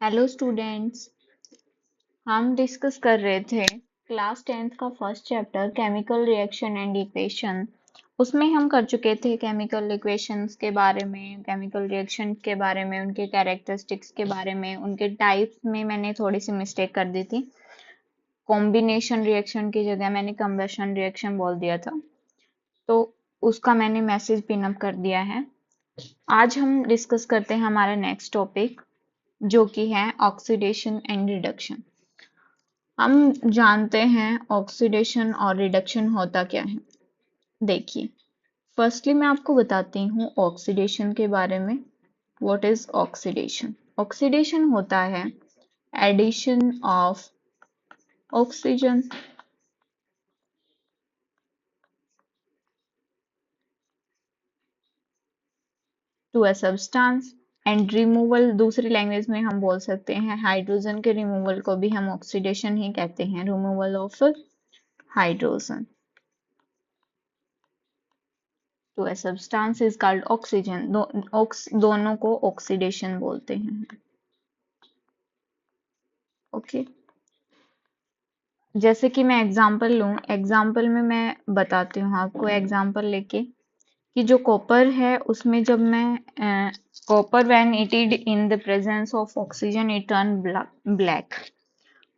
Hello students. हम discuss कर रहे थे क्लास 10th का first chapter chemical reaction and equation. उसमें हम कर चुके थे केमिकल इक्वेशंस के बारे में, केमिकल रिएक्शन के बारे में, उनके कैरेक्टरिस्टिक्स के बारे में, उनके टाइप्स में मैंने थोड़ी सी मिस्टेक कर दी थी। कॉम्बिनेशन रिएक्शन की जगह मैंने कंबशन रिएक्शन बोल दिया था, तो उसका मैंने मैसेज पिन अप कर दिया है। आज हम डिस्कस करते हैं हमारा नेक्स्ट टॉपिक, जो कि है ऑक्सीडेशन एंड रिडक्शन। हम जानते हैं ऑक्सीडेशन और रिडक्शन होता क्या है। देखिए, फर्स्टली मैं आपको बताती हूँ ऑक्सीडेशन के बारे में। What is oxidation? ऑक्सीडेशन होता है addition of oxygen to a substance and removal. दूसरी लैंग्वेज में हम बोल सकते हैं हाइड्रोजन के रिमूवल को भी हम ऑक्सीडेशन ही कहते हैं, removal of hydrogen to a substance is called oxygen. दोनों को ऑक्सीडेशन बोलते हैं। ओके, जैसे कि मैं एग्जांपल लूं, एग्जांपल में मैं बताती हूँ आपको एग्जांपल लेके कि जो कॉपर है उसमें जब मैं copper when heated in the presence of oxygen it turn black.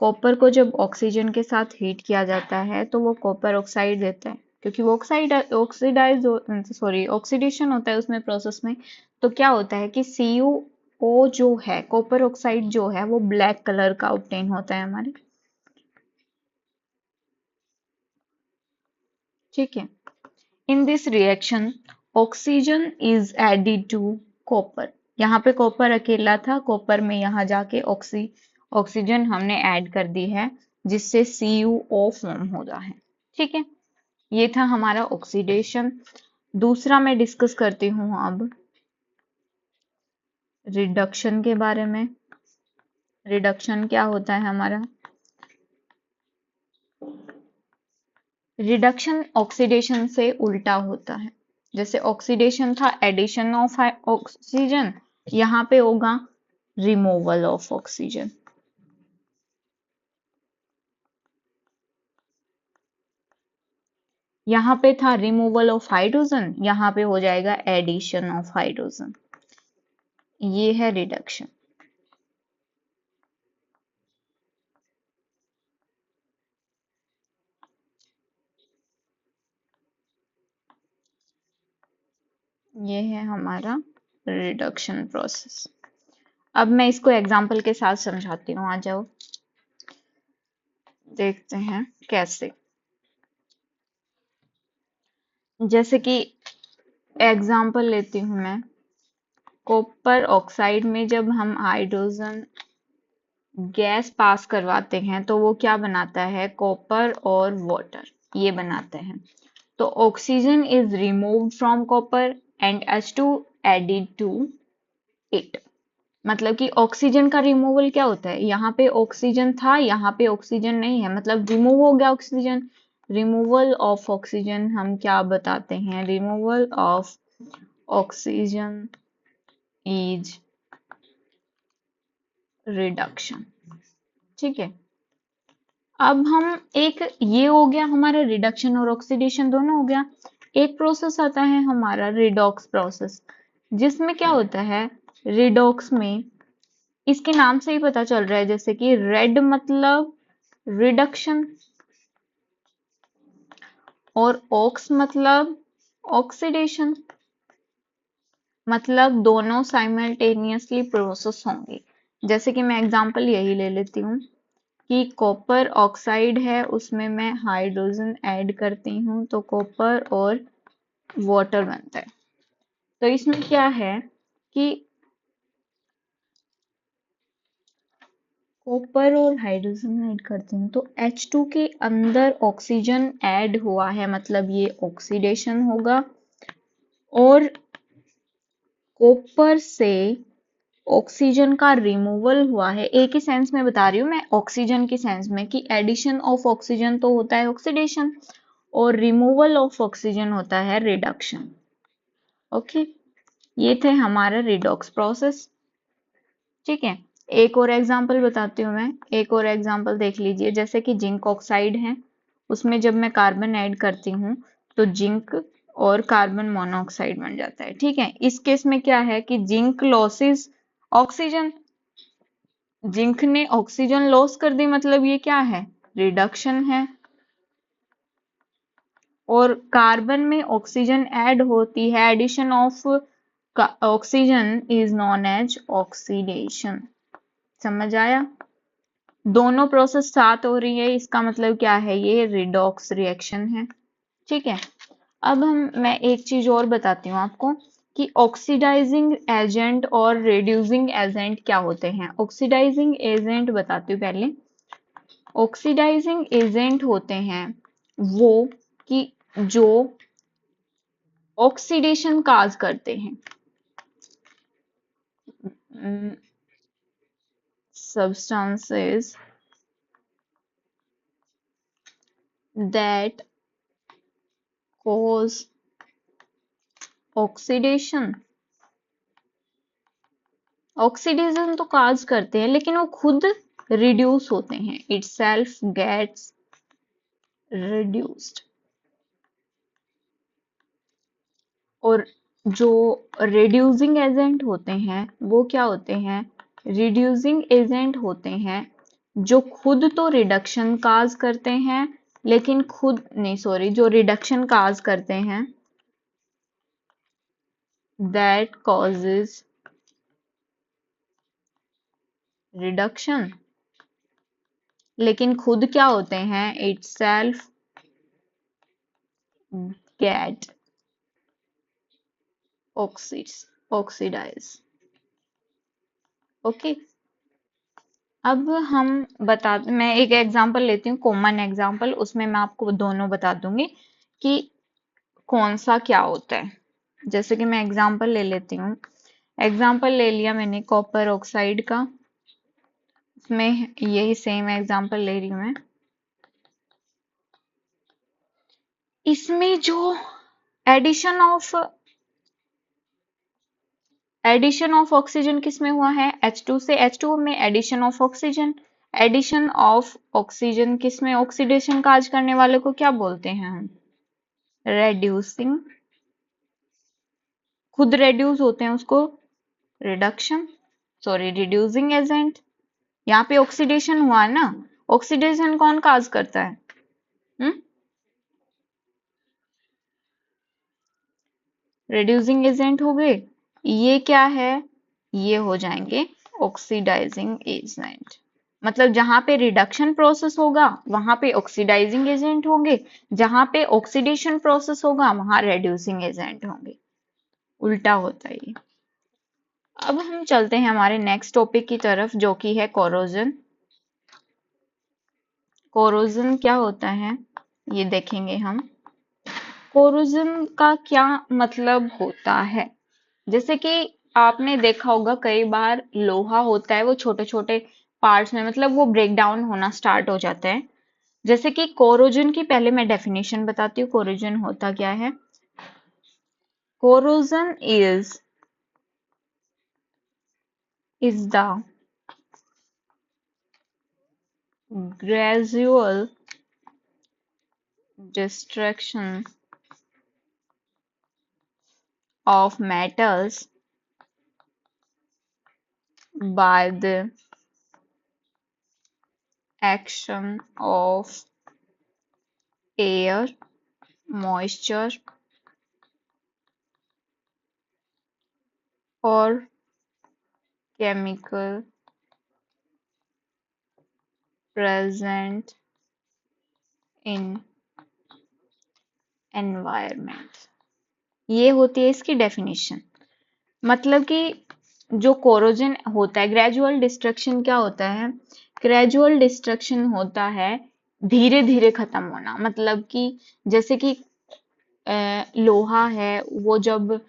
Copper को जब ऑक्सीजन के साथ हीट किया जाता है तो वो कॉपर ऑक्साइड देता है, क्योंकि वो ऑक्सीडेशन होता है उसमें प्रोसेस में। तो क्या होता है कि CuO जो है, कॉपर ऑक्साइड जो है, वो ब्लैक कलर का ऑब्टेन होता है हमारे। ठीक है। In this reaction oxygen is added to copper. यहाँ पे कॉपर अकेला था, कॉपर में यहाँ जाके ऑक्सीजन हमने ऐड कर दी है, जिससे CuO फॉर्म हो रहा है। ठीक है, ये था हमारा ऑक्सीडेशन। दूसरा मैं डिस्कस करती हूँ अब रिडक्शन के बारे में। रिडक्शन क्या होता है हमारा? रिडक्शन ऑक्सीडेशन से उल्टा होता है। जैसे ऑक्सीडेशन था एडिशन ऑफ ऑक्सीजन, यहाँ पे होगा रिमूवल ऑफ ऑक्सीजन। यहाँ पे था रिमूवल ऑफ हाइड्रोजन, यहाँ पे हो जाएगा एडिशन ऑफ हाइड्रोजन। ये है रिडक्शन। ये है हमारा रिडक्शन प्रोसेस। अब मैं इसको एग्जाम्पल के साथ समझाती हूँ, आ जाओ देखते हैं कैसे। जैसे कि एग्जाम्पल लेती हूँ मैं, कॉपर ऑक्साइड में जब हम हाइड्रोजन गैस पास करवाते हैं तो वो क्या बनाता है? कॉपर और वाटर, ये बनाते हैं। तो oxygen is removed from copper and H2 added to it. मतलब कि ऑक्सीजन का रिमूवल क्या होता है? यहाँ पे ऑक्सीजन था, यहाँ पे ऑक्सीजन नहीं है, मतलब रिमूव हो गया ऑक्सीजन। रिमूवल ऑफ ऑक्सीजन हम क्या बताते हैं? Removal of oxygen is reduction. ठीक है। अब हम एक, ये हो गया हमारा रिडक्शन और ऑक्सीडेशन दोनों हो गया। एक प्रोसेस आता है हमारा रिडॉक्स प्रोसेस, जिसमें क्या होता है? रिडॉक्स में इसके नाम से ही पता चल रहा है, जैसे कि रेड मतलब रिडक्शन और ऑक्स मतलब ऑक्सीडेशन, मतलब दोनों साइमल्टेनियसली प्रोसेस होंगे। जैसे कि मैं एग्जांपल यही ले लेती हूँ कि कॉपर ऑक्साइड है, उसमें मैं हाइड्रोजन ऐड करती हूँ तो कॉपर और वाटर बनता है। तो इसमें क्या है कि कॉपर और हाइड्रोजन ऐड करती हूँ तो H2 के अंदर ऑक्सीजन ऐड हुआ है, मतलब ये ऑक्सीडेशन होगा। और कॉपर से ऑक्सीजन का रिमूवल हुआ है, एक ही सेंस में बता रही हूँ मैं, ऑक्सीजन की सेंस में, कि एडिशन ऑफ ऑक्सीजन तो होता है ऑक्सीडेशन और रिमूवल ऑफ ऑक्सीजन होता है रिडक्शन। ओके, ये थे हमारा रिडॉक्स प्रोसेस। ठीक है। एक और एग्जांपल बताती हूँ मैं, एक और एग्जांपल देख लीजिए। जैसे कि जिंक ऑक्साइड है, उसमें जब मैं कार्बन ऐड करती हूँ तो जिंक और कार्बन मोनोऑक्साइड बन जाता है। ठीक है, इस केस में क्या है कि जिंक लॉसेस ऑक्सीजन, जिंक ने ऑक्सीजन लॉस कर दी, मतलब ये क्या है, रिडक्शन है। और कार्बन में ऑक्सीजन ऐड होती है, addition of oxygen is known as oxidation. समझ आया? दोनों प्रोसेस साथ हो रही है, इसका मतलब क्या है, ये रिडॉक्स रिएक्शन है। ठीक है, अब मैं एक चीज और बताती हूँ आपको कि ऑक्सीडाइजिंग एजेंट और रिड्यूसिंग एजेंट क्या होते हैं। ऑक्सीडाइजिंग एजेंट बताती हूँ पहले। ऑक्सीडाइजिंग एजेंट होते हैं वो कि जो ऑक्सीडेशन काज करते हैं, substances that cause oxidation। Oxidation तो काज करते हैं लेकिन वो खुद रिड्यूस होते हैं, इट सेल्फ गेट्स रिड्यूस्ड। और जो रिड्यूसिंग एजेंट होते हैं वो क्या होते हैं, रिड्यूसिंग एजेंट होते हैं जो खुद तो रिडक्शन काज करते हैं लेकिन खुद नहीं, सॉरी, जो रिडक्शन काज करते हैं, दैट कॉजेज रिडक्शन, लेकिन खुद क्या होते हैं, itself get oxidise. Okay, अब हम मैं एक एग्जांपल लेती हूँ, कॉमन एग्जांपल, उसमें मैं आपको दोनों बता दूंगी कि कौन सा क्या होता है। जैसे कि मैं एग्जांपल ले लेती हूँ, एग्जांपल ले लिया मैंने कॉपर ऑक्साइड का, उसमें यही सेम एग्जांपल ले रही हूँ मैं। इसमें जो एडिशन ऑफ ऑक्सीजन किस में हुआ है, H2 से H2 में addition of oxygen. Addition of oxygen किस में, ऑक्सीडेशन काज करने वाले को क्या बोलते हैं हम, रेड्यूसिंग। खुद रेड्यूस होते हैं उसको रिडक्शन, सॉरी रिड्यूसिंग एजेंट। यहाँ पे ऑक्सीडेशन हुआ है ना, ऑक्सीडेशन कौन काज करता है, रिड्यूसिंग एजेंट हो गए। ये क्या है, ये हो जाएंगे ऑक्सीडाइजिंग एजेंट। मतलब जहां पे रिडक्शन प्रोसेस होगा वहां पे ऑक्सीडाइजिंग एजेंट होंगे, जहां पे ऑक्सीडेशन प्रोसेस होगा वहां रिड्यूसिंग एजेंट होंगे। उल्टा होता है ये। अब हम चलते हैं हमारे नेक्स्ट टॉपिक की तरफ, जो कि है कोरोजन। कोरोजन क्या होता है ये देखेंगे हम। कोरोजन का क्या मतलब होता है, जैसे कि आपने देखा होगा कई बार लोहा होता है वो छोटे छोटे पार्ट्स में, मतलब वो ब्रेक डाउन होना स्टार्ट हो जाता है। जैसे कि कोरोजन की पहले मैं डेफिनेशन बताती हूँ, कोरोजन होता क्या है। Corrosion is the gradual destruction of metals by the action of air, moisture or chemical present in environment। ये होती है इसकी डेफिनेशन। मतलब कि जो कोरोजन होता है, ग्रेजुअल डिस्ट्रक्शन क्या होता है, ग्रेजुअल डिस्ट्रक्शन होता है धीरे धीरे खत्म होना। मतलब कि जैसे कि लोहा है वो जब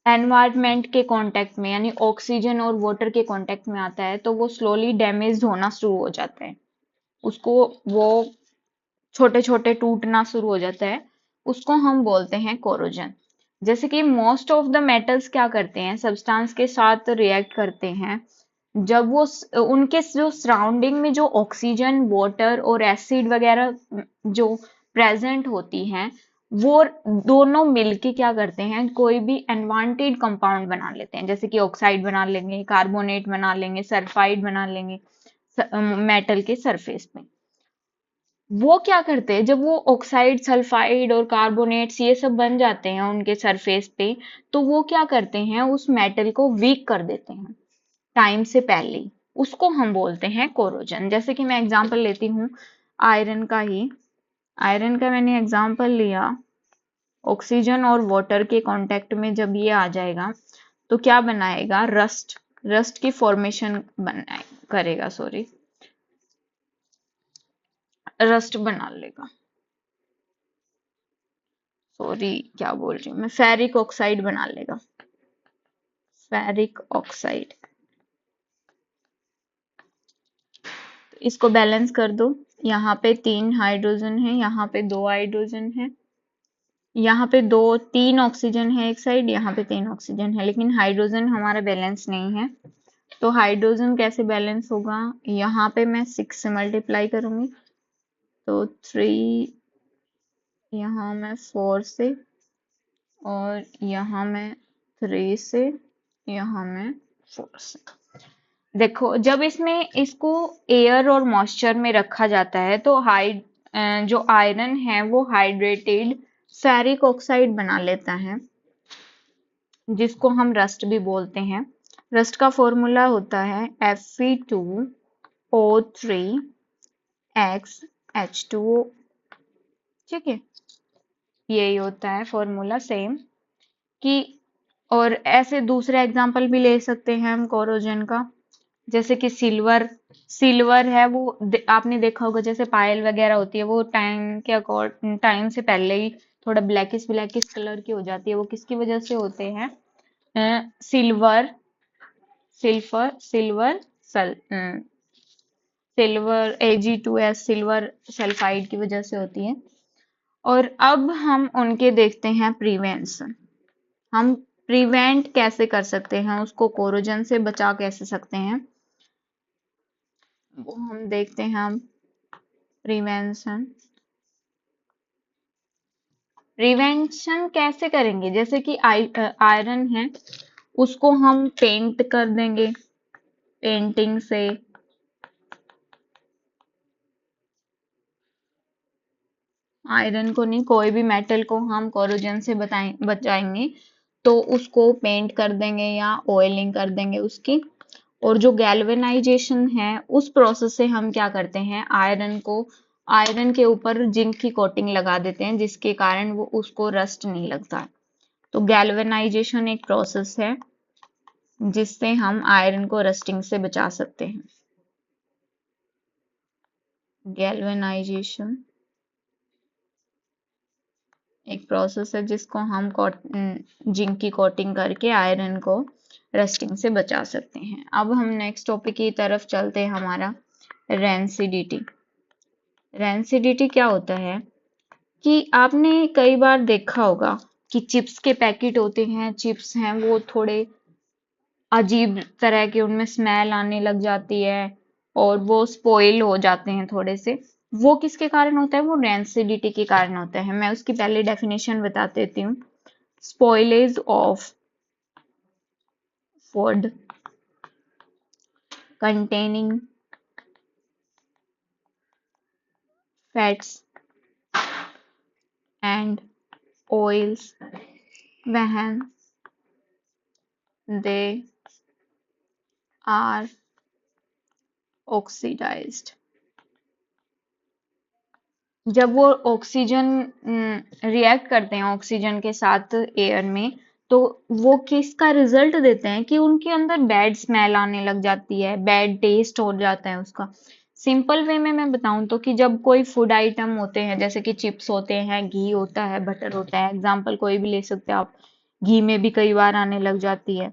एनवायरनमेंट के कांटेक्ट में, यानी ऑक्सीजन और वाटर के कांटेक्ट में आता है तो वो स्लोली डैमेज होना शुरू हो जाता है, उसको वो छोटे छोटे टूटना शुरू हो जाता है, उसको हम बोलते हैं कोरोजन। जैसे कि मोस्ट ऑफ द मेटल्स क्या करते हैं, सब्सटेंस के साथ रिएक्ट करते हैं जब वो उनके जो सराउंडिंग में जो ऑक्सीजन, वाटर और एसिड वगैरह जो प्रेजेंट होती हैं, वो दोनों मिलके क्या करते हैं, कोई भी अनवांटेड कंपाउंड बना लेते हैं, जैसे कि ऑक्साइड बना लेंगे, कार्बोनेट बना लेंगे, सल्फाइड बना लेंगे मेटल के सरफेस पे। वो क्या करते हैं, जब वो ऑक्साइड, सल्फाइड और कार्बोनेट्स ये सब बन जाते हैं उनके सरफेस पे, तो वो क्या करते हैं, उस मेटल को वीक कर देते हैं टाइम से पहले ही। उसको हम बोलते हैं कोरोजन। जैसे कि मैं एग्जांपल लेती हूँ आयरन का ही। आयरन का मैंने एग्जांपल लिया, ऑक्सीजन और वाटर के कांटेक्ट में जब ये आ जाएगा तो क्या बनाएगा, रस्ट। रस्ट की फॉर्मेशन बनाए करेगा, सॉरी, रस्ट बना लेगा। सॉरी, क्या बोल रही हूँ मैं, फेरिक ऑक्साइड बना लेगा, फेरिक ऑक्साइड। इसको बैलेंस कर दो, यहाँ पे 3 हाइड्रोजन है, यहाँ पे 2 हाइड्रोजन है, यहाँ पे 3 ऑक्सीजन है एक साइड, यहाँ पे 3 ऑक्सीजन है, लेकिन हाइड्रोजन हमारा बैलेंस नहीं है। तो हाइड्रोजन कैसे बैलेंस होगा, यहाँ पे मैं 6 से मल्टीप्लाई करूंगी, तो 3, यहाँ मैं 4 से, और यहाँ मैं 3 से, यहाँ मैं 4 से। देखो, जब इसमें इसको एयर और मॉइस्चर में रखा जाता है तो जो आयरन है वो हाइड्रेटेड फेरिक ऑक्साइड बना लेता है, जिसको हम रस्ट भी बोलते हैं। रस्ट का फॉर्मूला होता है Fe2O3X H2O। ठीक है, यही होता है फॉर्मूला सेम कि। और ऐसे दूसरे एग्जांपल भी ले सकते हैं हम कोरोजन का, जैसे कि सिल्वर। सिल्वर है वो आपने देखा होगा, जैसे पायल वगैरह होती है वो टाइम के अकॉर्ड, टाइम से पहले ही थोड़ा ब्लैकिश ब्लैकिश कलर की हो जाती है। वो किसकी वजह से होते हैं, silver, सिल्फर, silver Ag2S, silver sulphide की वजह से होती है। और अब हम उनके देखते हैं प्रिवेंशन। हम प्रिवेंट कैसे कर सकते हैं, उसको कोरोजन से बचा कैसे सकते हैं, वो हम देखते हैं। हम प्रिवेंशन प्रिवेंशन कैसे करेंगे, जैसे कि आयरन है, उसको हम पेंट कर देंगे, पेंटिंग से। आयरन को नहीं, कोई भी मेटल को हम कोरोजन से बचाएंगे तो उसको पेंट कर देंगे या ऑयलिंग कर देंगे उसकी। और जो गैल्वेनाइजेशन है, उस प्रोसेस से हम क्या करते हैं, आयरन के ऊपर जिंक की कोटिंग लगा देते हैं, जिसके कारण वो उसको रस्ट नहीं लगता। तो गैल्वेनाइजेशन एक प्रोसेस है जिससे हम आयरन को रस्टिंग से बचा सकते हैं। गैल्वेनाइजेशन एक प्रोसेस है जिसको हम जिंक की कोटिंग करके आयरन को रस्टिंग से बचा सकते हैं। अब हम नेक्स्ट टॉपिक की तरफ चलते हैं, हमारा रेंसिडिटी। रेंसिडिटी क्या होता है कि आपने कई बार देखा होगा कि चिप्स के पैकेट होते हैं, चिप्स हैं वो थोड़े अजीब तरह के, उनमें स्मेल आने लग जाती है और वो स्पॉइल हो जाते हैं थोड़े से। वो किसके कारण होता है, वो रेंसिडिटी के कारण होता है। मैं उसकी पहले डेफिनेशन बता देती हूँ। Spoilage of food containing fats and oils when they are oxidized। जब वो ऑक्सीजन रिएक्ट करते हैं ऑक्सीजन के साथ एयर में, तो वो किसका रिजल्ट देते हैं कि उनके अंदर बैड स्मेल आने लग जाती है, बैड टेस्ट हो जाता है उसका। सिंपल वे में मैं बताऊं तो कि जब कोई फूड आइटम होते हैं, जैसे कि चिप्स होते हैं, घी होता है, बटर होता है, एग्जाम्पल कोई भी ले सकते हैं आप। घी में भी कई बार आने लग जाती है,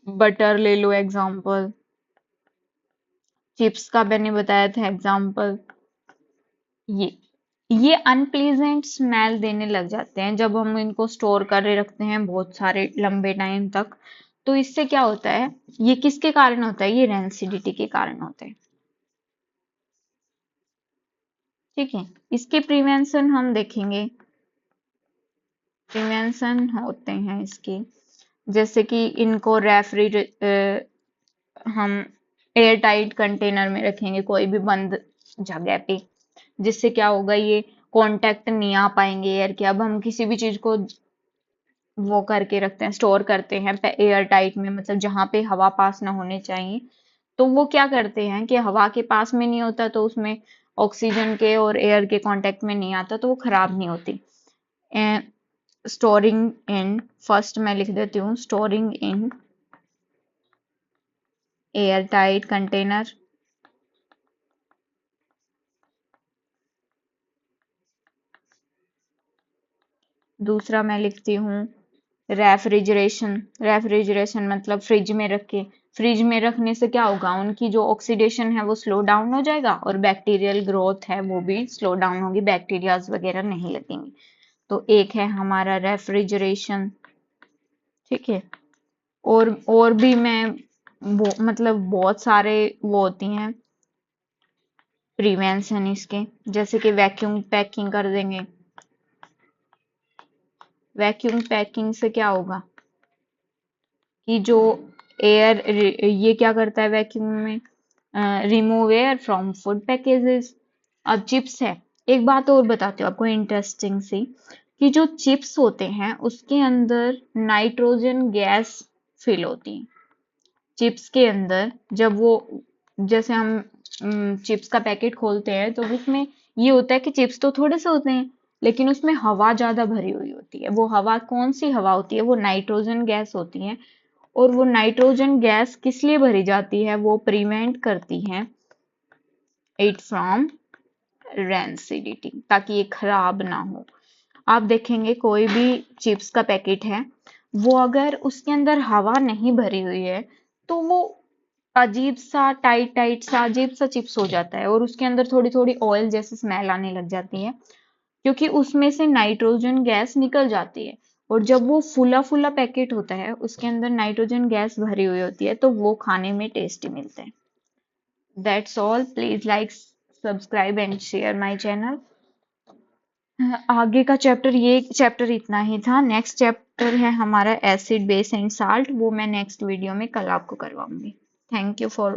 बटर ले लो एग्जाम्पल, चिप्स का मैंने बताया था एग्जाम्पल ये। ये अनप्लीजेंट स्मेल देने लग जाते हैं जब हम इनको स्टोर कर रखते हैं बहुत सारे लंबे टाइम तक। तो इससे क्या होता है, ये किसके कारण होता है, ये रेंसिडिटी के कारण होता है। ठीक है, इसके प्रिवेंशन हम देखेंगे। प्रिवेंशन होते हैं इसके, जैसे कि इनको हम एयर टाइट कंटेनर में रखेंगे कोई भी बंद जगह पे, जिससे क्या होगा, ये कांटेक्ट नहीं आ पाएंगे एयर के। अब हम किसी भी चीज को वो करके रखते हैं, स्टोर करते हैं एयर टाइट में, मतलब जहां पे हवा पास ना होने चाहिए, तो वो क्या करते हैं कि हवा के पास में नहीं होता, तो उसमें ऑक्सीजन के और एयर के कांटेक्ट में नहीं आता, तो वो खराब नहीं होती। स्टोरिंग इन, फर्स्ट मैं लिख देती हूँ, storing in air tight container. दूसरा मैं लिखती हूँ रेफ्रिजरेशन। रेफ्रिजरेशन मतलब फ्रिज में रखे। फ्रिज में रखने से क्या होगा, उनकी जो ऑक्सीडेशन है वो स्लो डाउन हो जाएगा और बैक्टीरियल ग्रोथ है वो भी स्लो डाउन होगी, बैक्टीरियाज वगैरह नहीं लगेंगे। तो एक है हमारा रेफ्रिजरेशन। ठीक है, और भी मैं मतलब बहुत सारे वो होती हैं प्रिवेंशन इसके, जैसे कि वैक्यूम पैकिंग कर देंगे। वैक्यूम पैकिंग से क्या होगा कि जो एयर, ये क्या करता है वैक्यूम में, remove air from food packages. अब चिप्स है, एक बात और बताती हूँ आपको इंटरेस्टिंग सी, कि जो चिप्स होते हैं उसके अंदर नाइट्रोजन गैस फिल होती है। चिप्स के अंदर जब वो, जैसे हम चिप्स का पैकेट खोलते हैं तो उसमें ये होता है कि चिप्स तो थोड़े से होते हैं, लेकिन उसमें हवा ज्यादा भरी हुई होती है। वो हवा कौन सी हवा होती है, वो नाइट्रोजन गैस होती है। और वो नाइट्रोजन गैस किस लिए भरी जाती है, वो प्रिवेंट करती है इट फ्रॉम रेंसिडिटी, ताकि ये खराब ना हो। आप देखेंगे कोई भी चिप्स का पैकेट है, वो अगर उसके अंदर हवा नहीं भरी हुई है तो वो अजीब सा टाइट टाइट सा अजीब सा चिप्स हो जाता है, और उसके अंदर थोड़ी थोड़ी ऑयल जैसी स्मेल आने लग जाती है, क्योंकि उसमें से नाइट्रोजन गैस निकल जाती है। और जब वो फूला फूला पैकेट होता है उसके अंदर नाइट्रोजन गैस भरी हुई होती है, तो वो खाने में टेस्टी मिलते हैं। That's all, please like, subscribe and share my channel. आगे का चैप्टर, ये चैप्टर इतना ही था। नेक्स्ट चैप्टर है हमारा एसिड बेस एंड साल्ट, वो मैं नेक्स्ट वीडियो में कल आपको करवाऊंगी। Thank you for